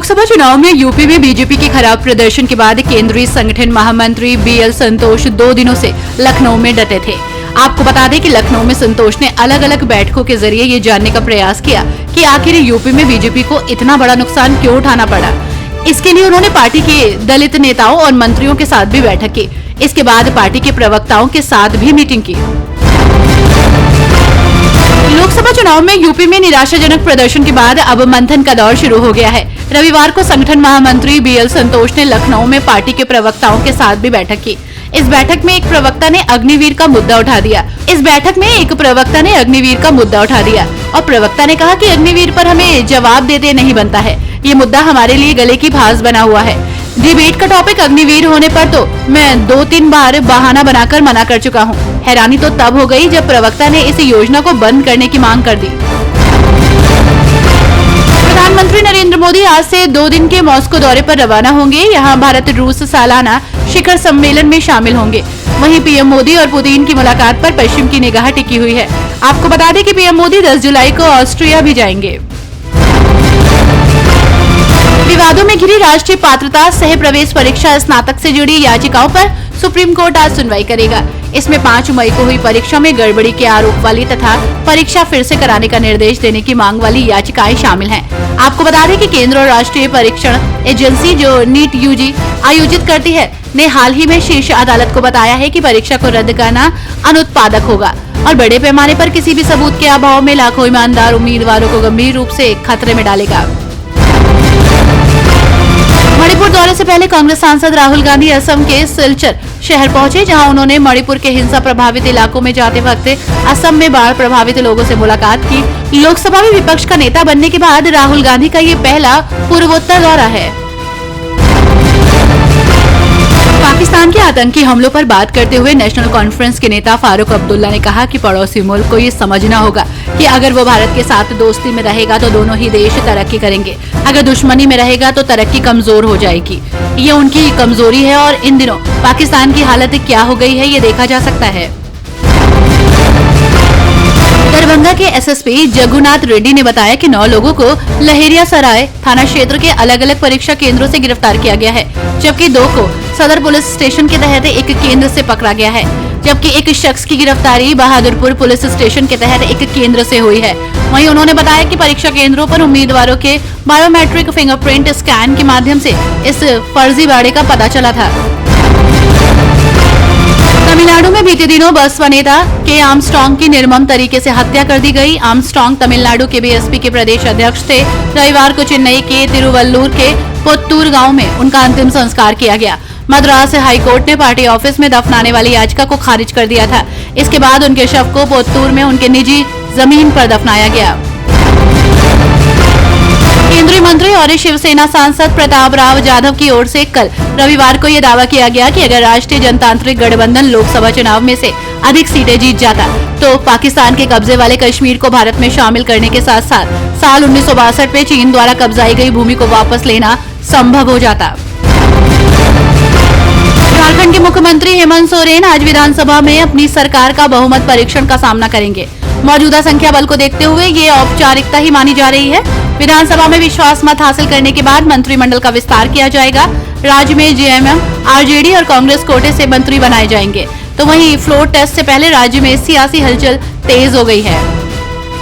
लोकसभा चुनाव में यूपी में बीजेपी के खराब प्रदर्शन के बाद केंद्रीय संगठन महामंत्री बीएल संतोष 2 दिनों से लखनऊ में डटे थे। आपको बता दें कि लखनऊ में संतोष ने अलग अलग बैठकों के जरिए ये जानने का प्रयास किया कि आखिर यूपी में बीजेपी को इतना बड़ा नुकसान क्यों उठाना पड़ा। इसके लिए उन्होंने पार्टी के दलित नेताओं और मंत्रियों के साथ भी बैठक की। इसके बाद पार्टी के प्रवक्ताओं के साथ भी मीटिंग की। लोकसभा चुनाव में यूपी में निराशाजनक प्रदर्शन के बाद अब मंथन का दौर शुरू हो गया है। रविवार को संगठन महामंत्री बीएल संतोष ने लखनऊ में पार्टी के प्रवक्ताओं के साथ भी बैठक की। इस बैठक में एक प्रवक्ता ने अग्निवीर का मुद्दा उठा दिया। और प्रवक्ता ने कहा कि अग्निवीर पर हमें जवाब देते नहीं बनता है। ये मुद्दा हमारे लिए गले की फांस बना हुआ है। डिबेट का टॉपिक अग्निवीर होने पर तो मैं 2-3 बार बहाना बनाकर मना कर चुका हूँ। हैरानी तो तब हो गई जब प्रवक्ता ने इस योजना को बंद करने की मांग कर दी। प्रधानमंत्री नरेंद्र मोदी आज से 2 दिन के मॉस्को दौरे पर रवाना होंगे। यहाँ भारत रूस सालाना शिखर सम्मेलन में शामिल होंगे। वहीं पीएम मोदी और पुतिन की मुलाकात पर पश्चिम की निगाह टिकी हुई है। आपको बता दें कि पीएम मोदी 10 जुलाई को ऑस्ट्रिया भी जाएंगे। विवादों में घिरी राष्ट्रीय पात्रता सह प्रवेश परीक्षा स्नातक से जुड़ी याचिकाओं पर सुप्रीम कोर्ट आज सुनवाई करेगा। इसमें 5 मई को हुई परीक्षा में गड़बड़ी के आरोप वाली तथा परीक्षा फिर से कराने का निर्देश देने की मांग वाली याचिकाएं शामिल हैं। आपको बता दें कि केंद्र और राष्ट्रीय परीक्षण एजेंसी जो नीट यूजी आयोजित करती है ने हाल ही में शीर्ष अदालत को बताया है कि परीक्षा को रद्द करना अनुत्पादक होगा और बड़े पैमाने पर किसी भी सबूत के अभाव में लाखों ईमानदार उम्मीदवारों को गंभीर रूप से खतरे में डालेगा। मणिपुर दौरे से पहले कांग्रेस सांसद राहुल गांधी असम के सिलचर शहर पहुंचे, जहां उन्होंने मणिपुर के हिंसा प्रभावित इलाकों में जाते वक्त असम में बाढ़ प्रभावित लोगों से मुलाकात की। लोकसभा में विपक्ष का नेता बनने के बाद राहुल गांधी का ये पहला पूर्वोत्तर दौरा है। पाकिस्तान के आतंकी हमलों पर बात करते हुए नेशनल कॉन्फ्रेंस के नेता फारूक अब्दुल्ला ने कहा कि पड़ोसी मुल्क को ये समझना होगा कि अगर वो भारत के साथ दोस्ती में रहेगा तो दोनों ही देश तरक्की करेंगे, अगर दुश्मनी में रहेगा तो तरक्की कमजोर हो जाएगी। ये उनकी कमजोरी है और इन दिनों पाकिस्तान की हालत क्या हो गई है ये देखा जा सकता है। दरभंगा के एसएसपी जगुनाथ रेड्डी ने बताया कि 9 लोगों को लहेरियासराय थाना क्षेत्र के अलग अलग परीक्षा केंद्रों से गिरफ्तार किया गया है, जबकि 2 को सदर पुलिस स्टेशन के तहत एक केंद्र से पकड़ा गया है, जबकि एक शख्स की गिरफ्तारी बहादुरपुर पुलिस स्टेशन के तहत एक केंद्र से हुई है। वहीं उन्होंने बताया कि परीक्षा केंद्रों पर उम्मीदवारों के बायोमेट्रिक फिंगरप्रिंट स्कैन के माध्यम से इस फर्जीवाड़े का पता चला था। तमिलनाडु में बीते दिनों बसपा नेता के आर्मस्ट्रांग की निर्मम तरीके से हत्या कर दी गई। आर्मस्ट्रांग तमिलनाडु के बीएसपी के प्रदेश अध्यक्ष थे। रविवार को चेन्नई के तिरुवल्लूर के पुत्तूर गांव में उनका अंतिम संस्कार किया गया। मद्रास हाई कोर्ट ने पार्टी ऑफिस में दफनाने वाली याचिका को खारिज कर दिया था। इसके बाद उनके शव को पुत्तूर में उनके निजी जमीन पर दफनाया गया। केंद्रीय मंत्री और शिवसेना सांसद प्रताप राव जाधव की ओर से कल रविवार को यह दावा किया गया कि अगर राष्ट्रीय जनतांत्रिक गठबंधन लोकसभा चुनाव में से अधिक सीटें जीत जाता तो पाकिस्तान के कब्जे वाले कश्मीर को भारत में शामिल करने के साथ साथ साल 1962 में चीन द्वारा कब्जाई गई भूमि को वापस लेना संभव हो जाता। झारखंड के मुख्यमंत्री हेमंत सोरेन आज विधानसभा में अपनी सरकार का बहुमत परीक्षण का सामना करेंगे। मौजूदा संख्या बल को देखते हुए ये औपचारिकता ही मानी जा रही है। विधानसभा में विश्वास मत हासिल करने के बाद मंत्रिमंडल का विस्तार किया जाएगा। राज्य में जेएमएम, आरजेडी और कांग्रेस कोटे से मंत्री बनाए जाएंगे, तो वहीं फ्लोर टेस्ट से पहले राज्य में सियासी हलचल तेज हो गई है।